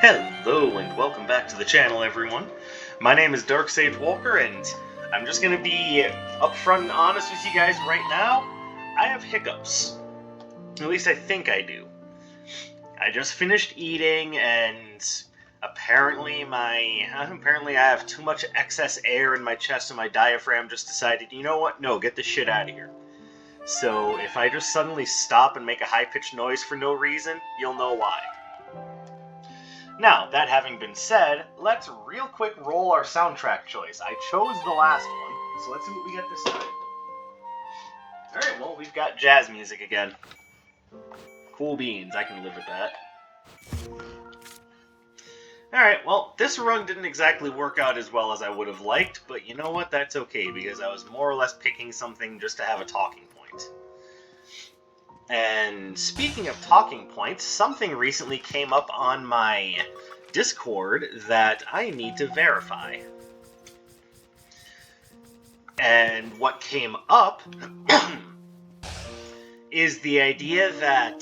Hello and welcome back to the channel, everyone. My name is Dark Sage Walker, and I'm just gonna be upfront and honest with you guys right now. I have hiccups. At least I think I do. I just finished eating, and apparently I have too much excess air in my chest, and my diaphragm just decided, you know what? No, get the shit out of here. So if I just suddenly stop and make a high-pitched noise for no reason, you'll know why. Now, that having been said, let's real quick roll our soundtrack choice. I chose the last one, so let's see what we get this time. Alright, well, we've got jazz music again. Cool beans, I can live with that. Alright, well, this run didn't exactly work out as well as I would have liked, but you know what, that's okay, because I was more or less picking something just to have a talking point. And speaking of talking points, something recently came up on my Discord that I need to verify. And what came up is the idea that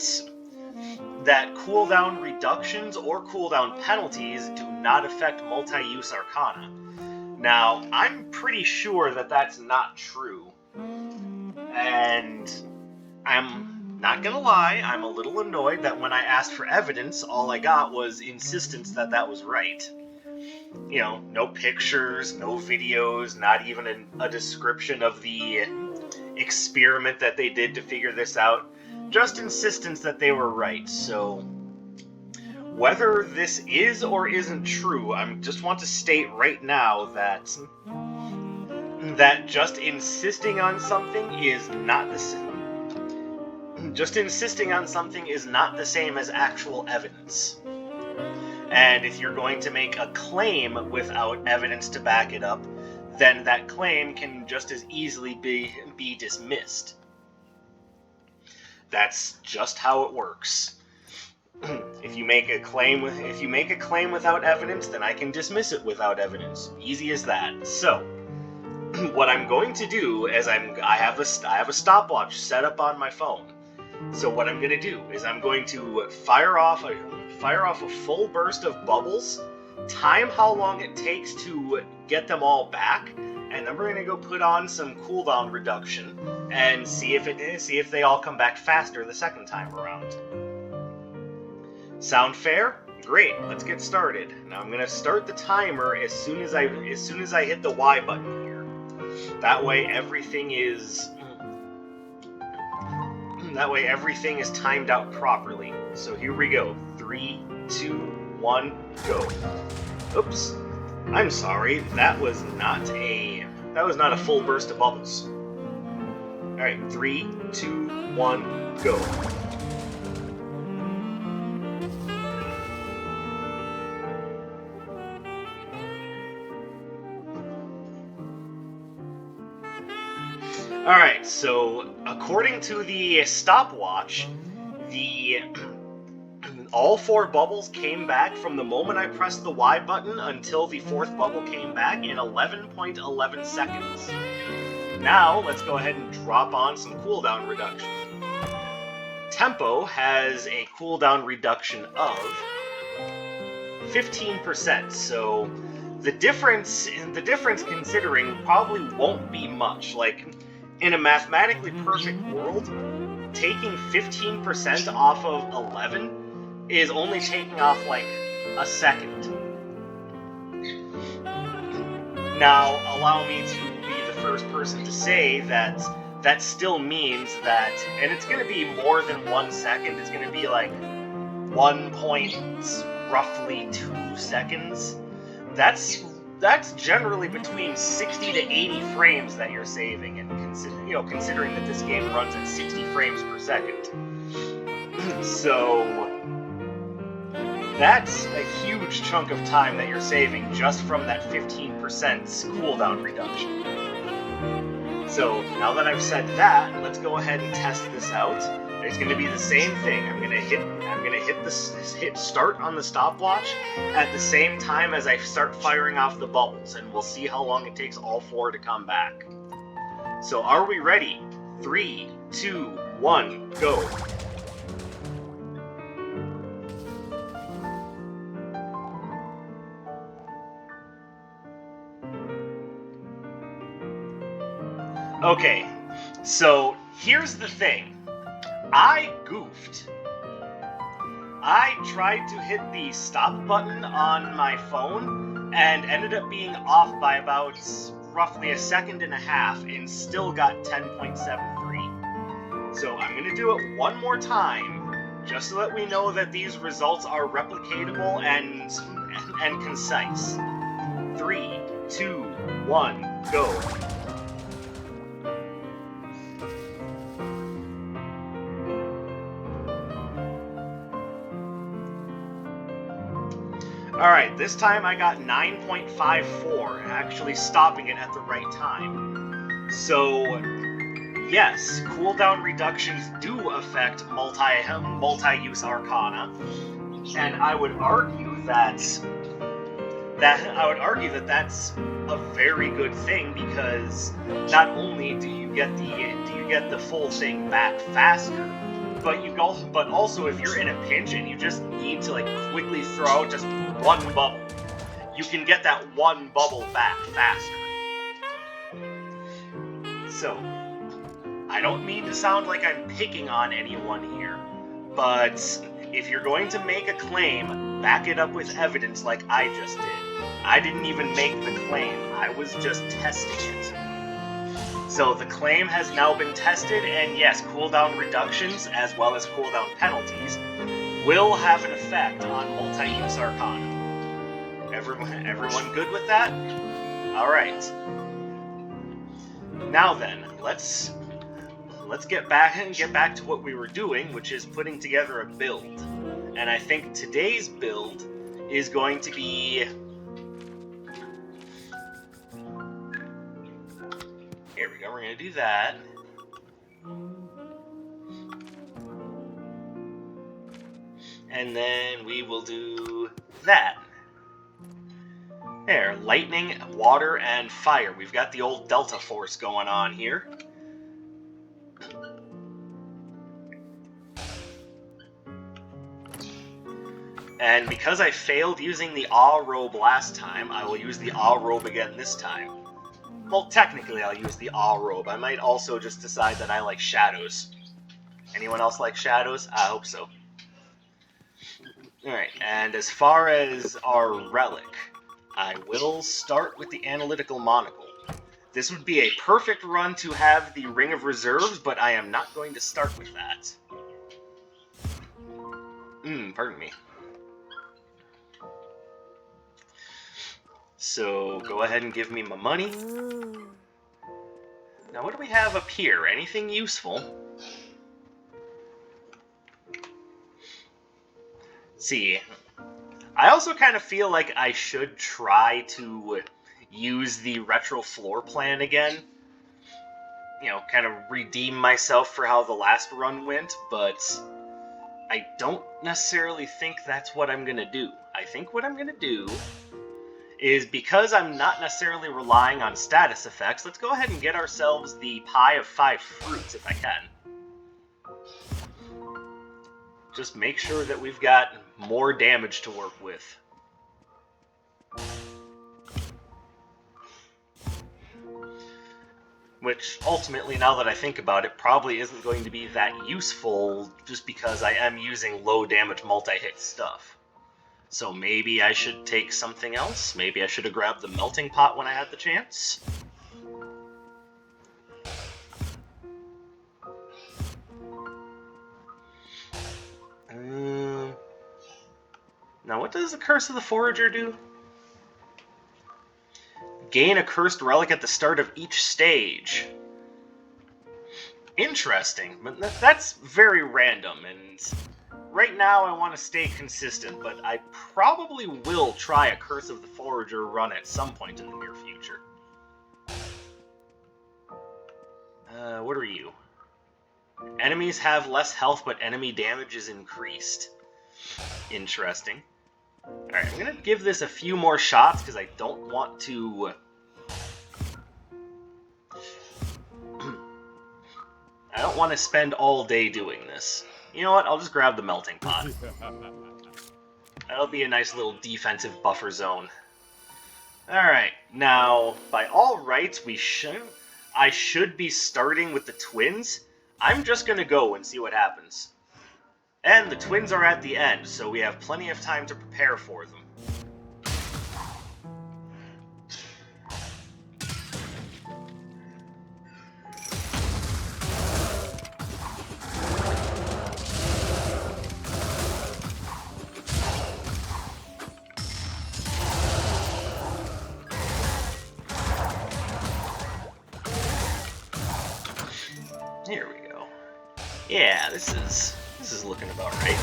cooldown reductions or cooldown penalties do not affect multi-use arcana. Now, I'm pretty sure that that's not true. And I'm not gonna lie, I'm a little annoyed that when I asked for evidence, all I got was insistence that that was right. You know, no pictures, no videos, not even a description of the experiment that they did to figure this out. Just insistence that they were right. So, whether this is or isn't true, I just want to state right now that just insisting on something is not the same. Just insisting on something is not the same as actual evidence. And if you're going to make a claim without evidence to back it up, then that claim can just as easily be dismissed. That's just how it works. If you make a claim without evidence, then I can dismiss it without evidence. Easy as that. So, what I'm going to do is I have a stopwatch set up on my phone. So what I'm going to do is I'm going to fire off a full burst of bubbles, time how long it takes to get them all back, and then we're going to go put on some cooldown reduction and see if they all come back faster the second time around. Sound fair? Great. Let's get started. Now I'm going to start the timer as soon as I hit the Y button here. That way everything is timed out properly. So here we go. 3, 2, 1, go. Oops. I'm sorry. That was not a full burst of bubbles. All right. 3, 2, 1, go. Alright, so according to the stopwatch, all 4 bubbles came back from the moment I pressed the Y button until the 4th bubble came back in 11.11 seconds. Now, let's go ahead and drop on some cooldown reduction. Tempo has a cooldown reduction of 15%, so the difference considering probably won't be much. Like, in a mathematically perfect world, taking 15% off of 11 is only taking off like a second. Now, allow me to be the first person to say that that still means that, and it's going to be more than 1 second, it's going to be like 1.2 seconds. That's generally between 60 to 80 frames that you're saving, and considering that this game runs at 60 frames per second. So that's a huge chunk of time that you're saving just from that 15% cooldown reduction. So now that I've said that, let's go ahead and test this out. It's going to be the same thing. I'm gonna hit start on the stopwatch at the same time as I start firing off the bubbles, and we'll see how long it takes all 4 to come back. So are we ready? 3, 2, 1, go. Okay, so here's the thing. I goofed. I tried to hit the stop button on my phone and ended up being off by about roughly a second and a half and still got 10.73. So I'm going to do it one more time, just so that we know that these results are replicatable and concise. 3, 2, 1, go. Alright, this time I got 9.54, actually stopping it at the right time. So, yes, cooldown reductions do affect multi-use Arcana, and I would argue that that's a very good thing, because not only do you get the full thing back faster, but also if you're in a pinch and you just need to like quickly throw out just one bubble, you can get that one bubble back faster. So, I don't mean to sound like I'm picking on anyone here, but if you're going to make a claim, back it up with evidence like I just did. I didn't even make the claim, I was just testing it. So the claim has now been tested, and yes, cooldown reductions, as well as cooldown penalties, will have an effect on multi-use Arcana. Everyone good with that? Alright. Now then, let's get back to what we were doing, which is putting together a build. And I think today's build is going to be... Here we go, we're going to do that. And then we will do that. There, lightning, water, and fire. We've got the old Delta Force going on here. And because I failed using the Awe Robe last time, I will use the Awe Robe again this time. Well, technically I'll use the Awe Robe. I might also just decide that I like shadows. Anyone else like shadows? I hope so. Alright, and as far as our relic, I will start with the Analytical Monocle. This would be a perfect run to have the Ring of Reserves, but I am not going to start with that. Pardon me. So, go ahead and give me my money. Now, what do we have up here? Anything useful? See, I also kind of feel like I should try to use the retro floor plan again. You know, kind of redeem myself for how the last run went, but I don't necessarily think that's what I'm going to do. I think what I'm going to do is, because I'm not necessarily relying on status effects, let's go ahead and get ourselves the Pie of 5 Fruits if I can. Just make sure that we've got more damage to work with. Which, ultimately, now that I think about it, probably isn't going to be that useful, just because I am using low damage multi-hit stuff. So maybe I should take something else? Maybe I should have grabbed the melting pot when I had the chance? Now what does the Curse of the Forager do? Gain a cursed relic at the start of each stage. Interesting, but that's very random, and right now I want to stay consistent, but I probably will try a Curse of the Forager run at some point in the near future. What are you? Enemies have less health, but enemy damage is increased. Interesting. Alright, I'm gonna give this a few more shots, because I don't want to... I don't want to spend all day doing this. You know what? I'll just grab the melting pot. That'll be a nice little defensive buffer zone. Alright, now, by all rights, we should... I should be starting with the twins, I'm just going to go and see what happens. And the twins are at the end, so we have plenty of time to prepare for them. Here we go. Yeah, this is looking about right.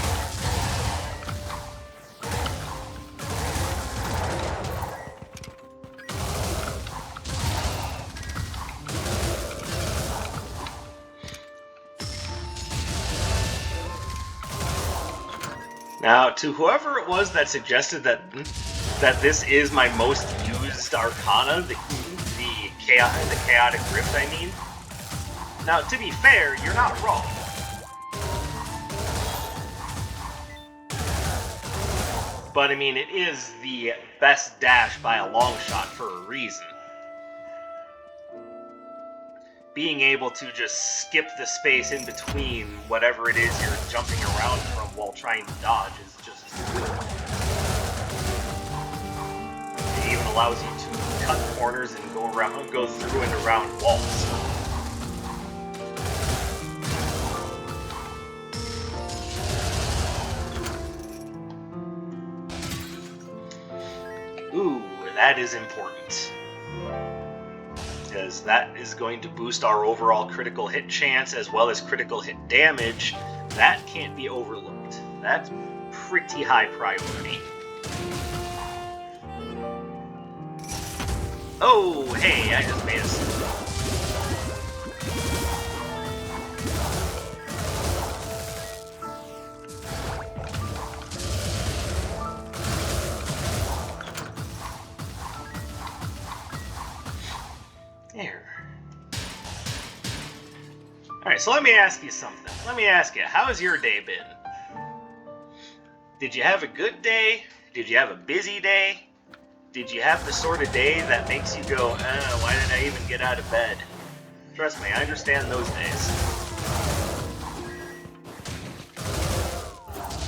Now, to whoever it was that suggested that this is my most used Arcana, the Chaotic Rift, I mean. Now, to be fair, you're not wrong. But, I mean, it is the best dash by a long shot for a reason. Being able to just skip the space in between whatever it is you're jumping around from while trying to dodge is just good. It even allows you to cut corners and go through and around walls. Ooh, that is important. Because that is going to boost our overall critical hit chance as well as critical hit damage. That can't be overlooked. That's pretty high priority. Oh, hey, I just made a... There. Alright, so let me ask you something. Let me ask you, how has your day been? Did you have a good day? Did you have a busy day? Did you have the sort of day that makes you go, why did I even get out of bed? Trust me, I understand those days.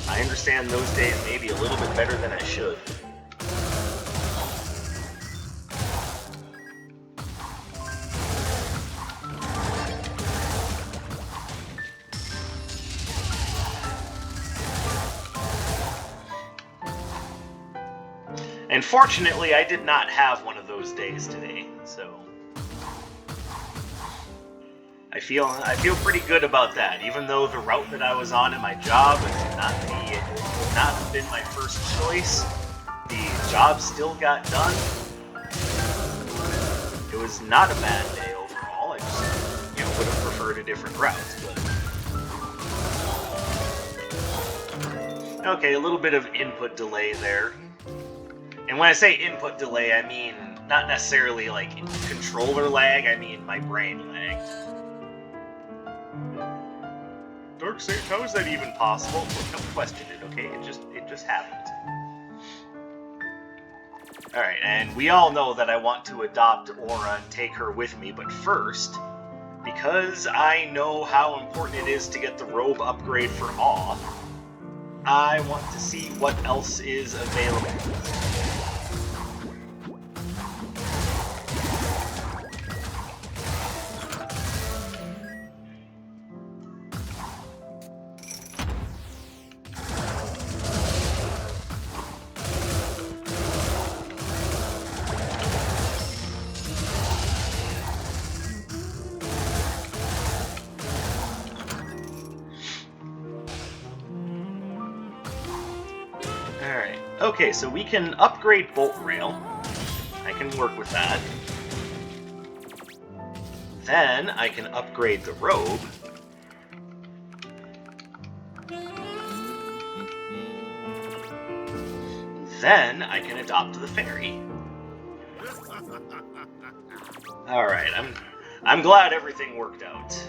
I understand those days maybe a little bit better than I should. And fortunately, I did not have one of those days today, so I feel pretty good about that. Even though the route that I was on in my job would not have been my first choice, the job still got done. It was not a bad day overall. I just would have preferred a different route. But okay, a little bit of input delay there. And when I say input delay, I mean not necessarily like controller lag, I mean my brain lagged. Darkseid, how is that even possible? Well, don't question it, okay? It just happened. Alright, and we all know that I want to adopt Aura and take her with me, but first, because I know how important it is to get the robe upgrade for Awe, I want to see what else is available. Alright, okay, so we can upgrade Bolt Rail. I can work with that. Then I can upgrade the robe. Then I can adopt the fairy. Alright, I'm glad everything worked out.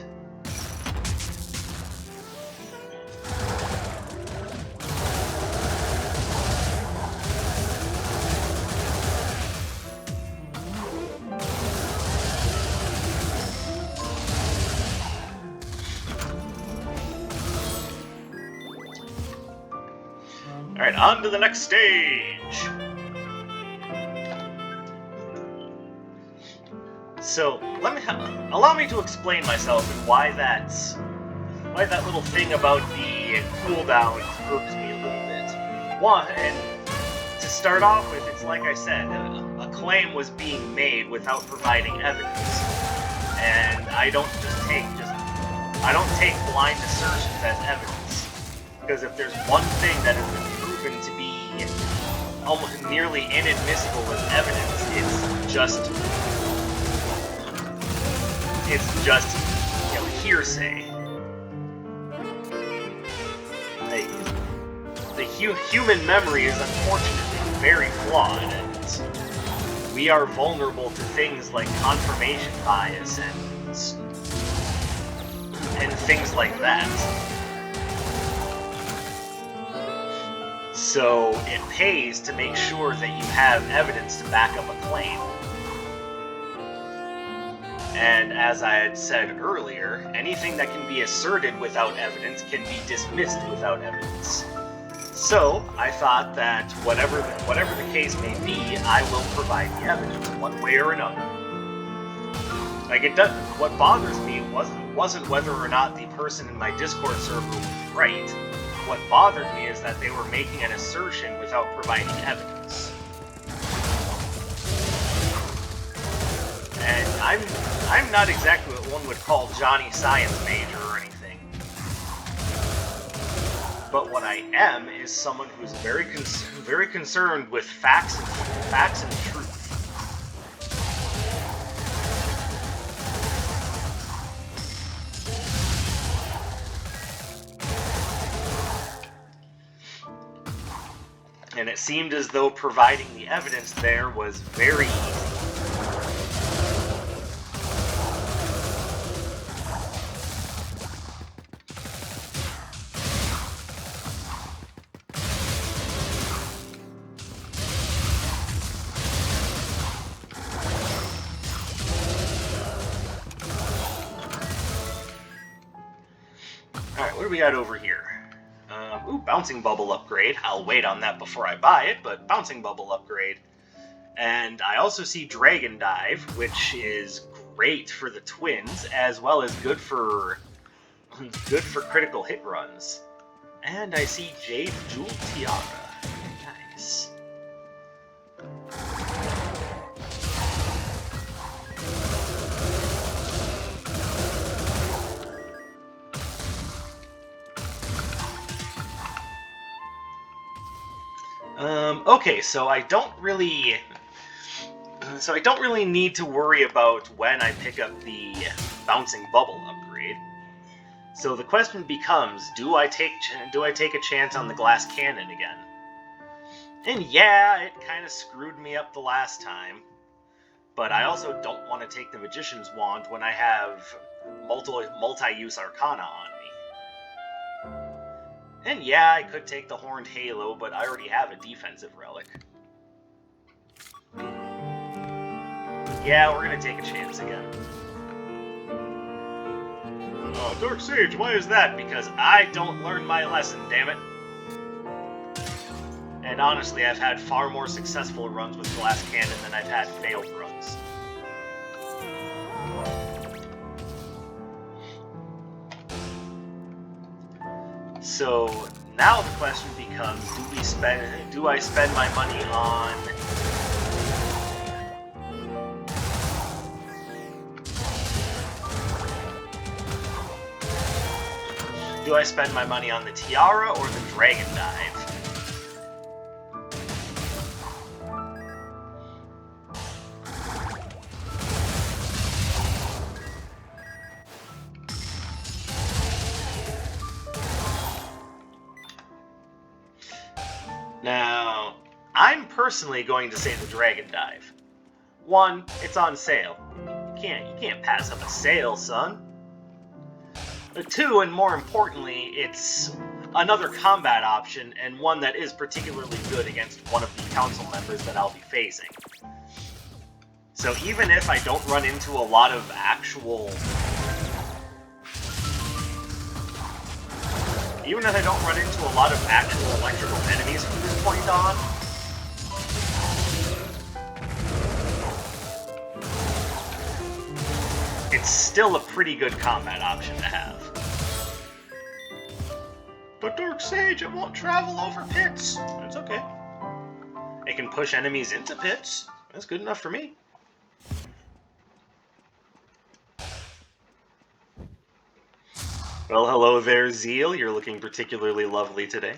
Alright, on to the next stage! So, allow me to explain myself and why that little thing about the cooldown irks me a little bit. One, and to start off with, it's like I said, a claim was being made without providing evidence. And I don't take blind assertions as evidence. Because if there's one thing that has been proven to be almost nearly inadmissible as evidence, it's just hearsay. The human memory is unfortunately very flawed, and we are vulnerable to things like confirmation bias and things like that. So it pays to make sure that you have evidence to back up a claim. And as I had said earlier, anything that can be asserted without evidence can be dismissed without evidence. So I thought that whatever the case may be, I will provide the evidence one way or another. What bothers me wasn't whether or not the person in my Discord server was right. What bothered me is that they were making an assertion without providing evidence. And I'm not exactly what one would call Johnny Science Major or anything. But what I am is someone who's very concerned with facts and truth. And it seemed as though providing the evidence there was very easy. Alright, what do we got over here? Ooh, Bouncing Bubble upgrade. I'll wait on that before I buy it, but Bouncing Bubble upgrade. And I also see Dragon Dive, which is great for the twins, as well as good for critical hit runs. And I see Jade Jewel Tiara. Nice. Okay, so I don't really need to worry about when I pick up the Bouncing Bubble upgrade. So the question becomes, do I take a chance on the Glass Cannon again? And yeah, it kind of screwed me up the last time, but I also don't want to take the Magician's Wand when I have multi-use Arcana on me. And yeah, I could take the Horned Halo, but I already have a defensive relic. Yeah, we're gonna take a chance again. Oh, Dark Sage, why is that? Because I don't learn my lesson, damn it. And honestly, I've had far more successful runs with Glass Cannon than I've had failed runs. So now the question becomes: do I spend my money on the Tiara or the Dragon Dive? Now, I'm personally going to say the Dragon Dive. One, it's on sale. You can't pass up a sale, son. Two, and more importantly, it's another combat option, and one that is particularly good against one of the council members that I'll be facing. So even if I don't run into a lot of actual Even if I don't run into a lot of actual electrical enemies from this point on. It's still a pretty good combat option to have. But Dark Sage, it won't travel over pits. That's okay. It can push enemies into pits. That's good enough for me. Well, hello there, Zeal. You're looking particularly lovely today.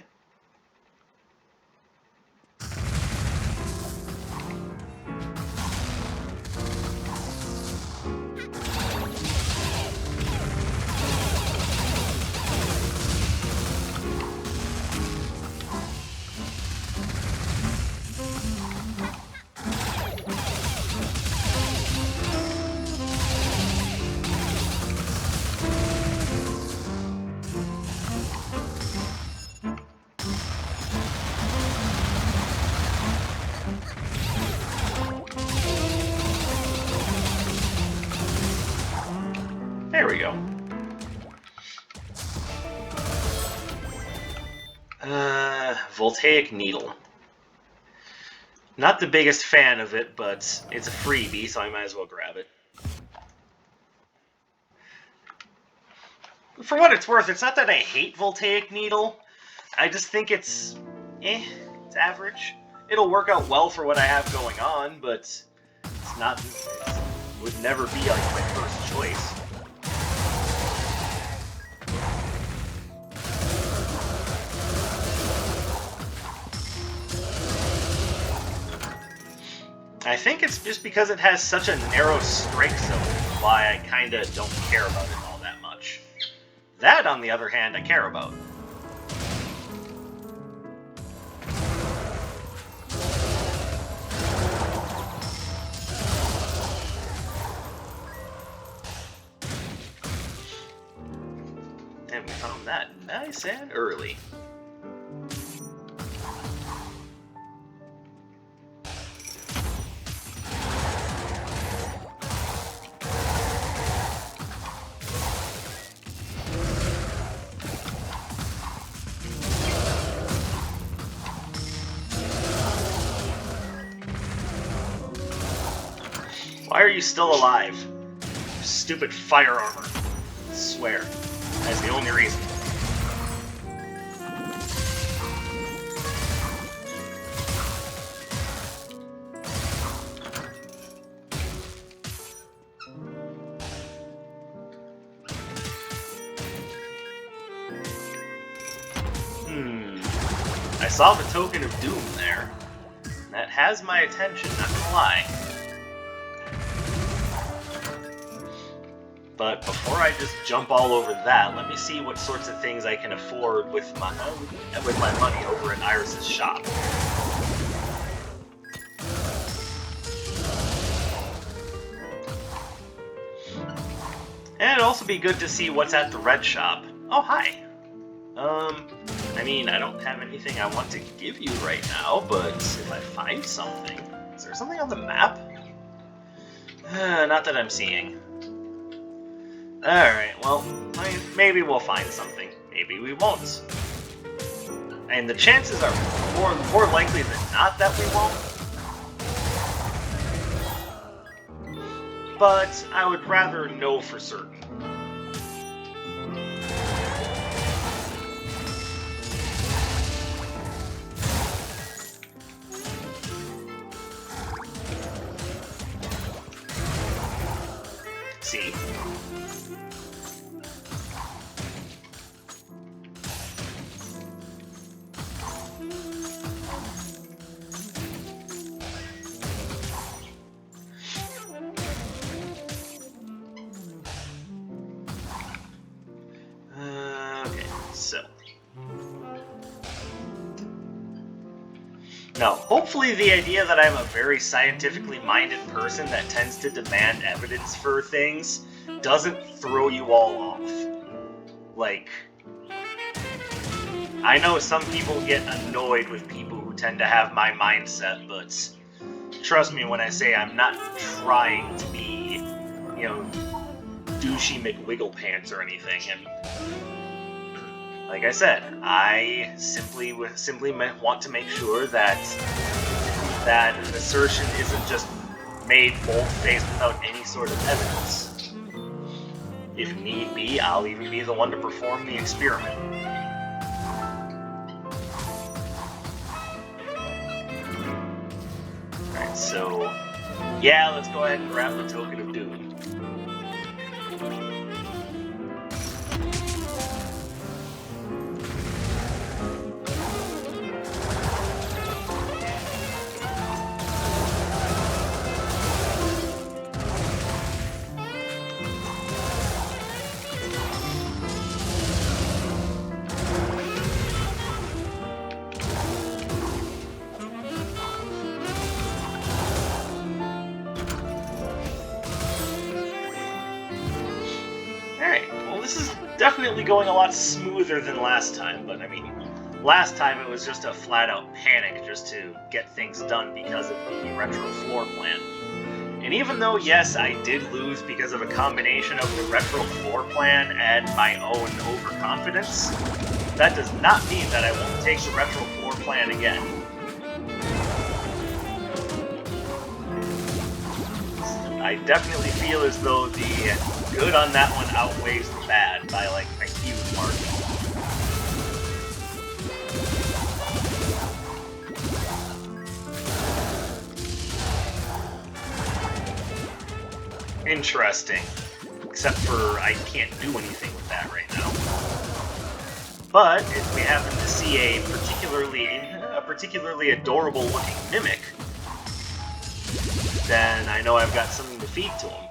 There we go. Voltaic Needle. Not the biggest fan of it, but it's a freebie, so I might as well grab it. For what it's worth, it's not that I hate Voltaic Needle. I just think it's average. It'll work out well for what I have going on, but it's not. It would never be like my first choice. I think it's just because it has such a narrow strike zone why I kinda don't care about it all that much. That, on the other hand, I care about. And we found that nice and early. Why are you still alive? Stupid fire armor. I swear. That's the only reason. I saw the token of doom there. That has my attention, not gonna lie. But before I just jump all over that, let me see what sorts of things I can afford with my money over at Iris's shop. And it'd also be good to see what's at the red shop. Oh, hi. I mean, I don't have anything I want to give you right now, but if I find something... Is there something on the map? Not that I'm seeing. Alright, well, maybe we'll find something. Maybe we won't. And the chances are more likely than not that we won't. But I would rather know for certain. See? Okay, so. Now, hopefully the idea that I'm a very scientifically minded person that tends to demand evidence for things doesn't throw you all off. Like, I know some people get annoyed with people who tend to have my mindset, but trust me when I say I'm not trying to be, douchey McWigglepants or anything. And like I said, I simply want to make sure that an assertion isn't just made bold-faced without any sort of evidence. If need be, I'll even be the one to perform the experiment. Alright, so yeah, let's go ahead and grab the Token of Doom. Definitely going a lot smoother than last time, but I mean, last time it was just a flat-out panic just to get things done because of the retro floor plan. And even though, yes, I did lose because of a combination of the retro floor plan and my own overconfidence, that does not mean that I won't take the retro floor plan again. I definitely feel as though the good on that one outweighs the bad by like a huge margin. Interesting. Except for I can't do anything with that right now. But if we happen to see a particularly adorable looking mimic, then I know I've got something to feed to him.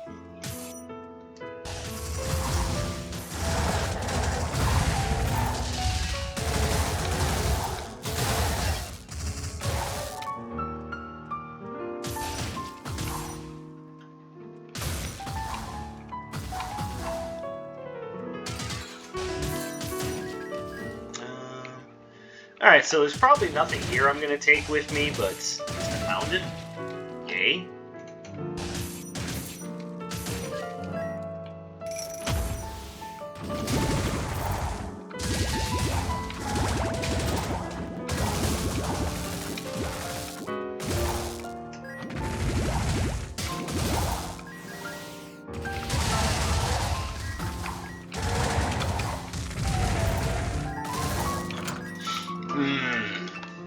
Alright, so there's probably nothing here I'm going to take with me, but I found it. Yay.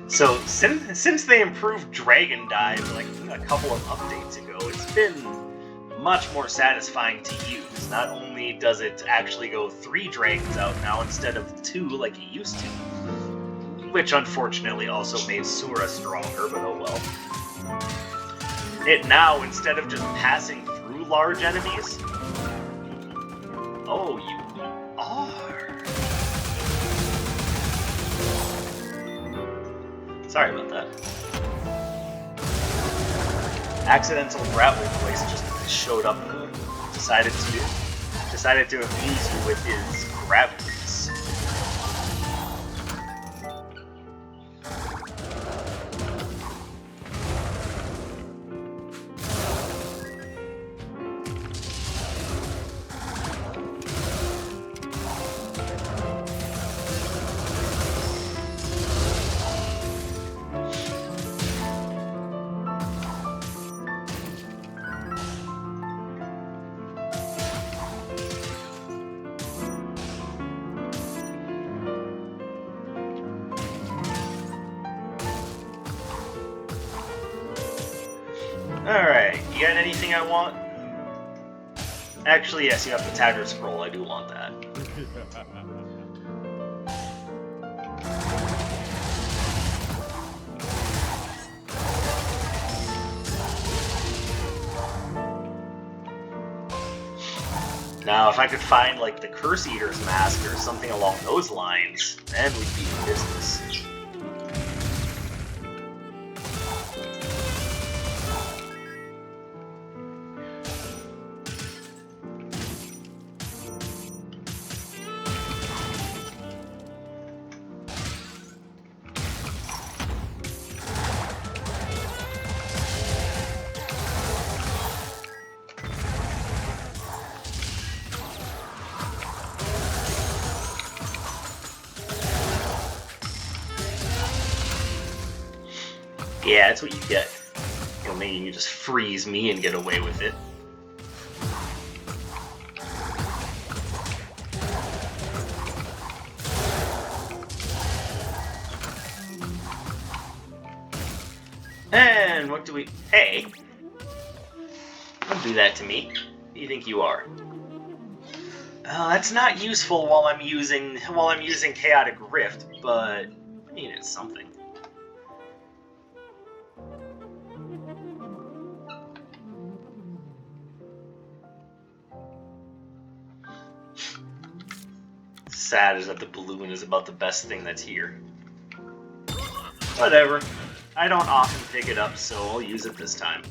So, since they improved Dragon Dive, like, a couple of updates ago, it's been much more satisfying to use. Not only does it actually go 3 dragons out now instead of 2 like it used to, which unfortunately also made Sura stronger, but oh well. It now, instead of just passing through large enemies... Oh, you are... Sorry about that. Accidental grappling place just showed up and decided to amuse you with his gravities. Alright, you got anything I want? Actually, yes, you have the Tattered Scroll. I do want that. Now, if I could find, like, the Curse Eater's Mask or something along those lines, then we'd be in business. Yeah, that's what you get. You know, maybe you can just freeze me and get away with it. And what do we... Hey! Don't do that to me. Who do you think you are? That's not useful while I'm using Chaotic Rift, but I mean it's something. Sad is that the balloon is about the best thing that's here. Whatever. I don't often pick it up, so I'll use it this time.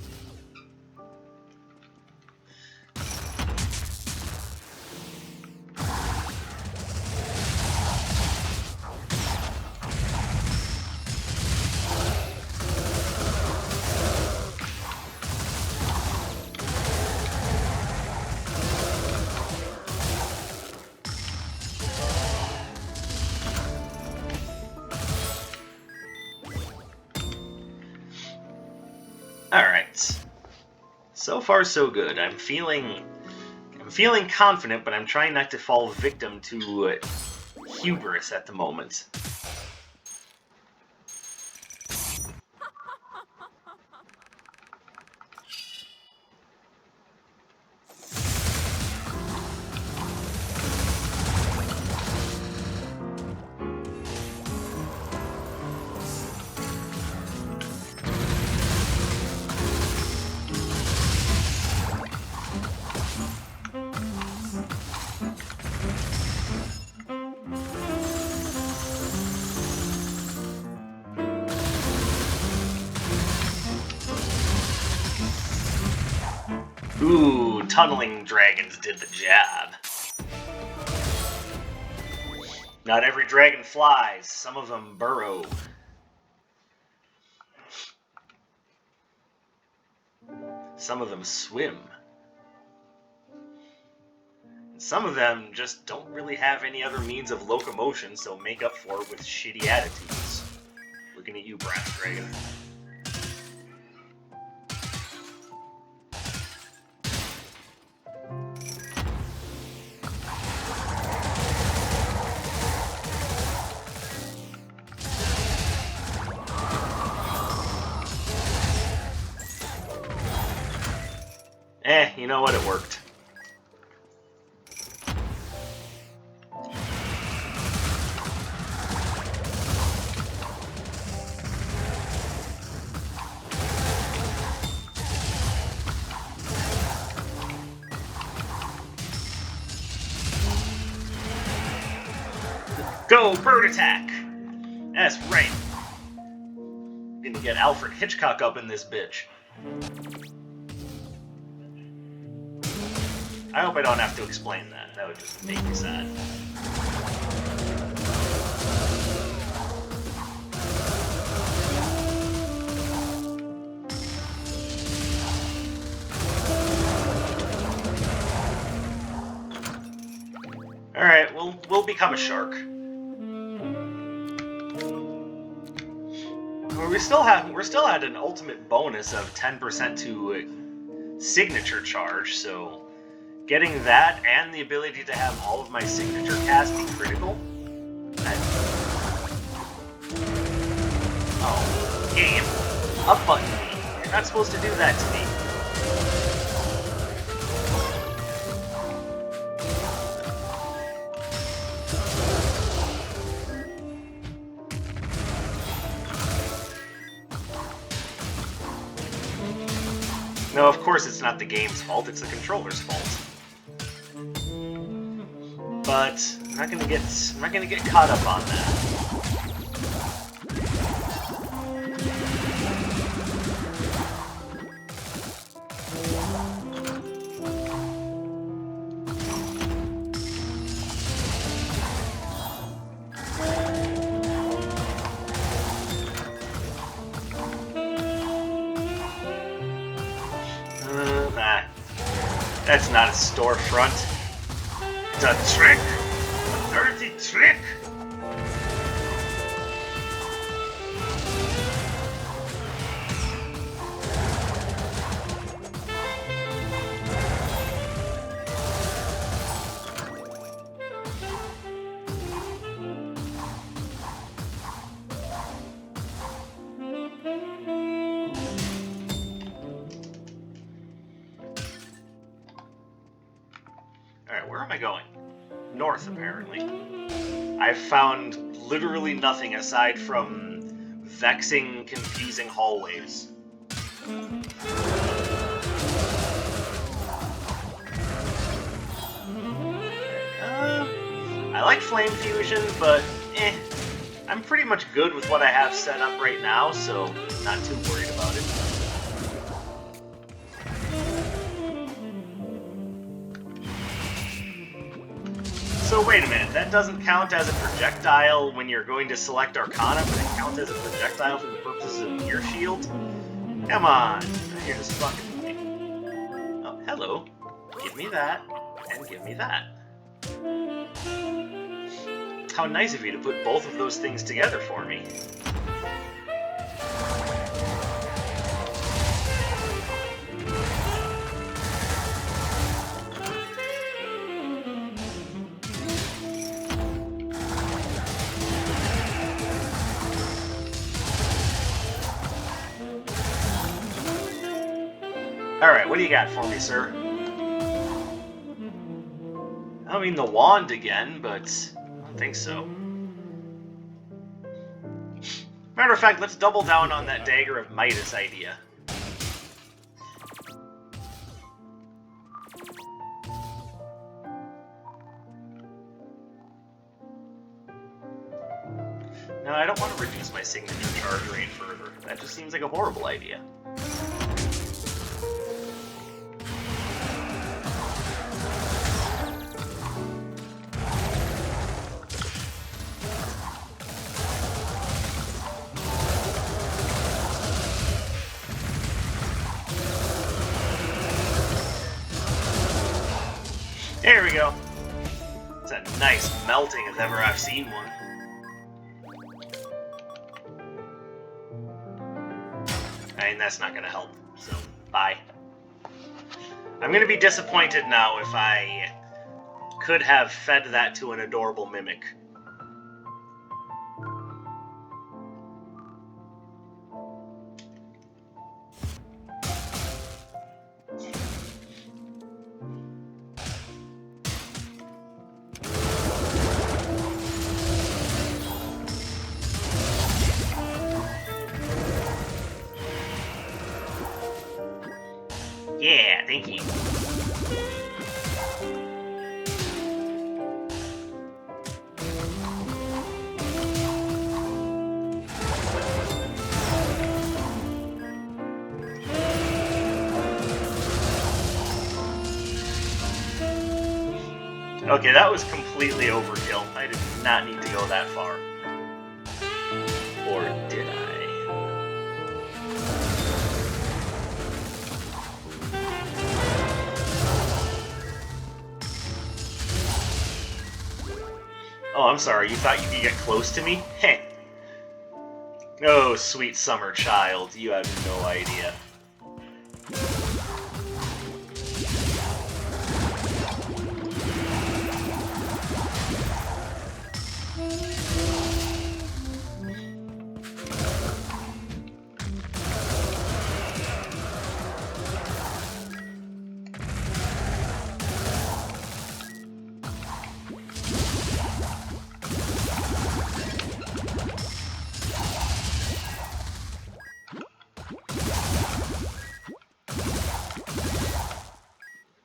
Alright. So far so good. I'm feeling confident, but I'm trying not to fall victim to hubris at the moment. Ooh, tunneling dragons did the job. Not every dragon flies, some of them burrow. Some of them swim. Some of them just don't really have any other means of locomotion, so make up for it with shitty attitudes. Looking at you, brass dragon. You know what? It worked. Go, bird attack! That's right. Gonna get Alfred Hitchcock up in this bitch. I hope I don't have to explain that. That would just make me sad. Alright, we'll become a shark. We're still at an ultimate bonus of 10% to signature charge, so getting that and the ability to have all of my signature cast be critical. Oh, game. Up button me. You're not supposed to do that to me. No, of course it's not the game's fault, it's the controller's fault. But I'm not gonna get caught up on that. That's not a storefront. It's a trick! A dirty trick! Alright, where am I going? North, apparently. I've found literally nothing aside from vexing, confusing hallways. I like flame fusion, but I'm pretty much good with what I have set up right now, so not too worried about it. So wait a minute, that doesn't count as a projectile when you're going to select Arcana, but it counts as a projectile for the purposes of your shield? Come on, you're just fucking with me. Oh, hello. Give me that, and give me that. How nice of you to put both of those things together for me. Alright, what do you got for me, sir? I mean the wand again, but I don't think so. Matter of fact, let's double down on that Dagger of Midas idea. No, I don't want to reduce my signature charge rate further. That just seems like a horrible idea. There we go. It's a nice melting if ever I've seen one. I mean, that's not gonna help, so bye. I'm gonna be disappointed now if I could have fed that to an adorable mimic. Yeah, thank you. Okay, that was completely overkill. I did not need to go that far. Or did I? Oh, I'm sorry, you thought you could get close to me? Heh. Oh, sweet summer child, you have no idea.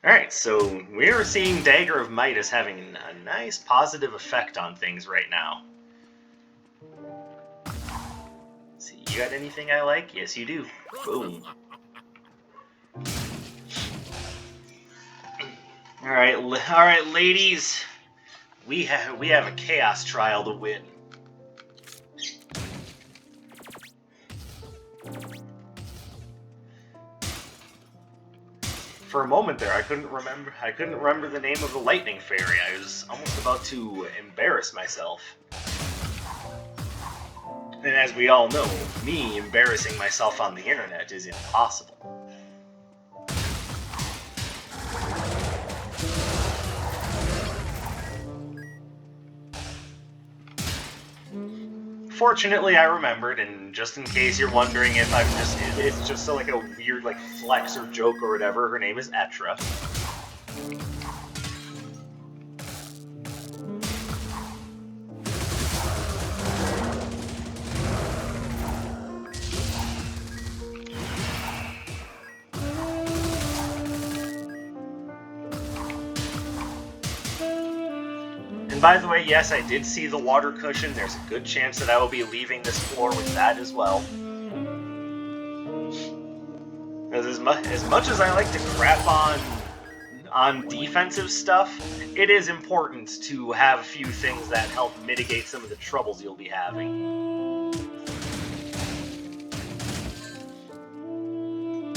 Alright, so we're seeing Dagger of Midas having a nice positive effect on things right now. Let's see, you got anything I like? Yes, you do. Boom. Alright, ladies. We have a chaos trial to win. For a moment there, I couldn't remember the name of the lightning fairy. I was almost about to embarrass myself. And as we all know, me embarrassing myself on the internet is impossible. Fortunately, I remembered, and just in case you're wondering if it's just like a weird like flex or joke or whatever, her name is Etra. by the way, yes, I did see the water cushion. There's a good chance that I will be leaving this floor with that as well. As much as I like to crap on defensive stuff, it is important to have a few things that help mitigate some of the troubles you'll be having.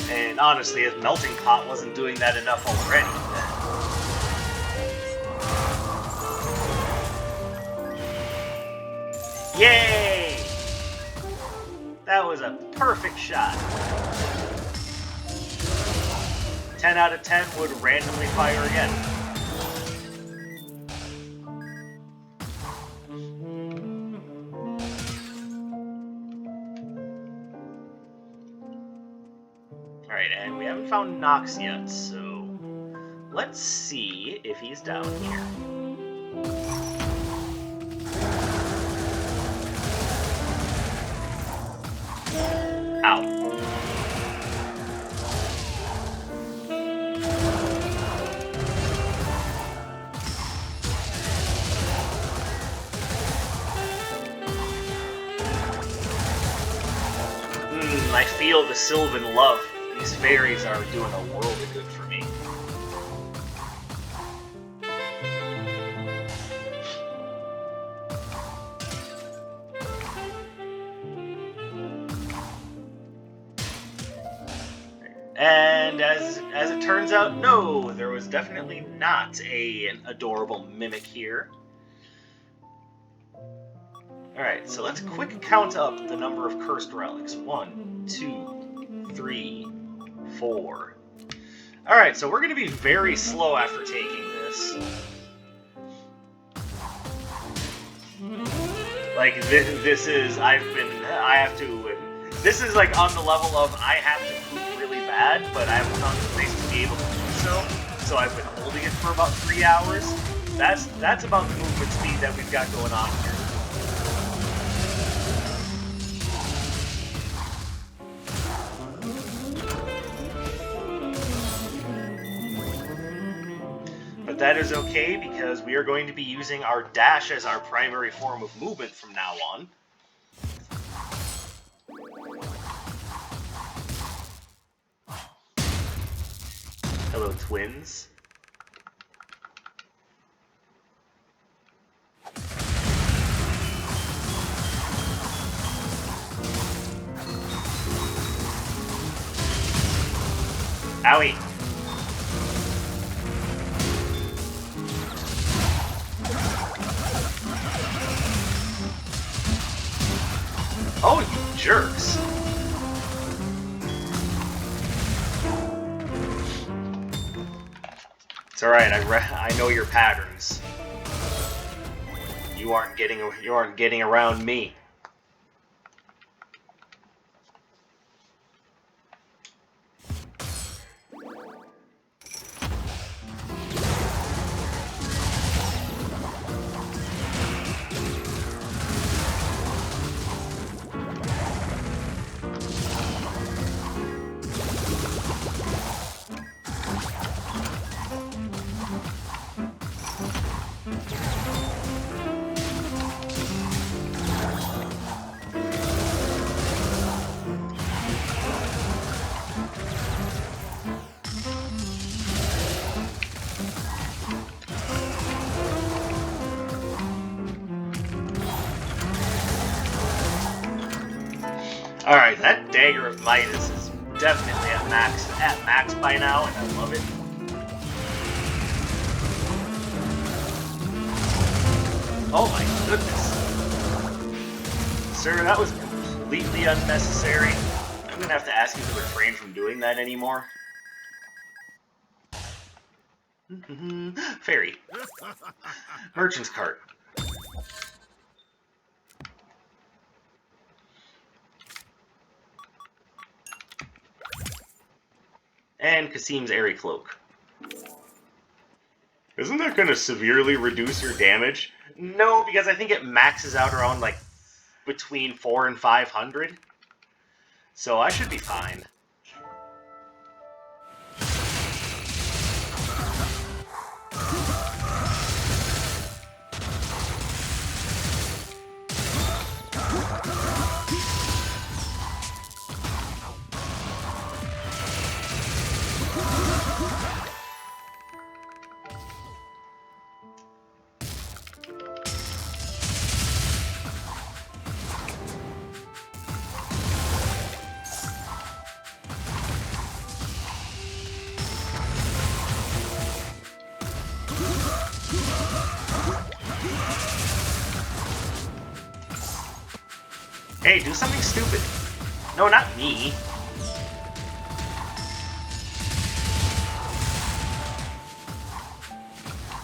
And honestly, if Melting Pot wasn't doing that enough already, then... Yay! That was a perfect shot. 10 out of 10 would randomly fire again. Alright, and we haven't found Nox yet, so let's see if he's down here. Ow. I feel the Sylvan love. These fairies are doing a world of good for me. And as it turns out, no, there was definitely not an adorable mimic here. Alright, so let's quick count up the number of cursed relics. 1, 2, 3, 4. Alright, so we're going to be very slow after taking this. Like, this is, this is like on the level of I have to poop really bad, but I haven't found a place to be able to do so I've been holding it for about 3 hours. That's about the movement speed that we've got going on here. But that is okay, because we are going to be using our dash as our primary form of movement from now on. Hello, twins. Owie. Oh, you jerks. It's alright, I know your patterns. You aren't getting around me. Alright, that Dagger of Midas is definitely at max by now, and I love it. Oh my goodness. Sir, that was completely unnecessary. I'm gonna have to ask you to refrain from doing that anymore. Fairy. Merchant's cart. And Kasim's airy cloak. Isn't that going to severely reduce your damage? No, because I think it maxes out around, like, between 400 and 500. So I should be fine. Hey, do something stupid. No, not me.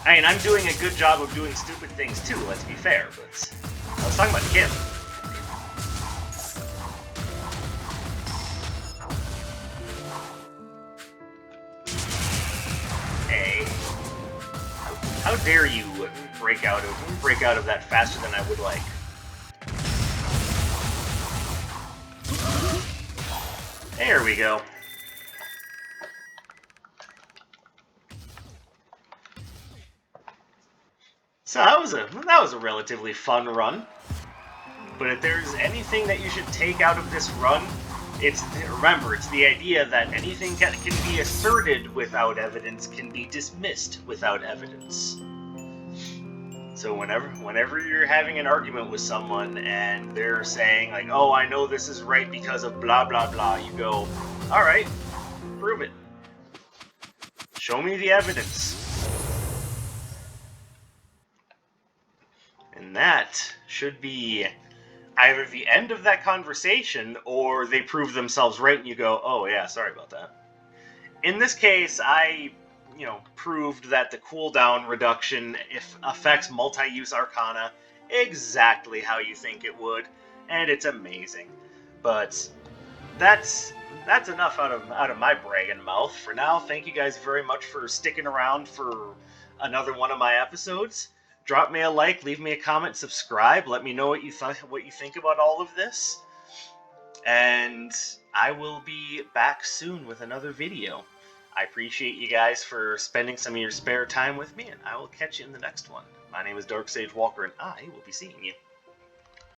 I mean, I'm doing a good job of doing stupid things too, let's be fair, but I was talking about Kim. Hey. How dare you break out of that faster than I would like. There we go. So that was a relatively fun run. But if there's anything that you should take out of this run, remember, it's the idea that anything that can be asserted without evidence can be dismissed without evidence. So whenever you're having an argument with someone and they're saying like, "Oh, I know this is right because of blah blah blah," you go, "All right, prove it. Show me the evidence." And that should be either the end of that conversation or they prove themselves right and you go, "Oh yeah, sorry about that." In this case, I proved that the cooldown reduction affects multi-use arcana exactly how you think it would, and it's amazing. But that's enough out of my bragging mouth for now. Thank you guys very much for sticking around for another one of my episodes. Drop me a like, leave me a comment, subscribe. Let me know what you think about all of this, and I will be back soon with another video. I appreciate you guys for spending some of your spare time with me, and I will catch you in the next one. My name is Dark Sage Walker, and I will be seeing you.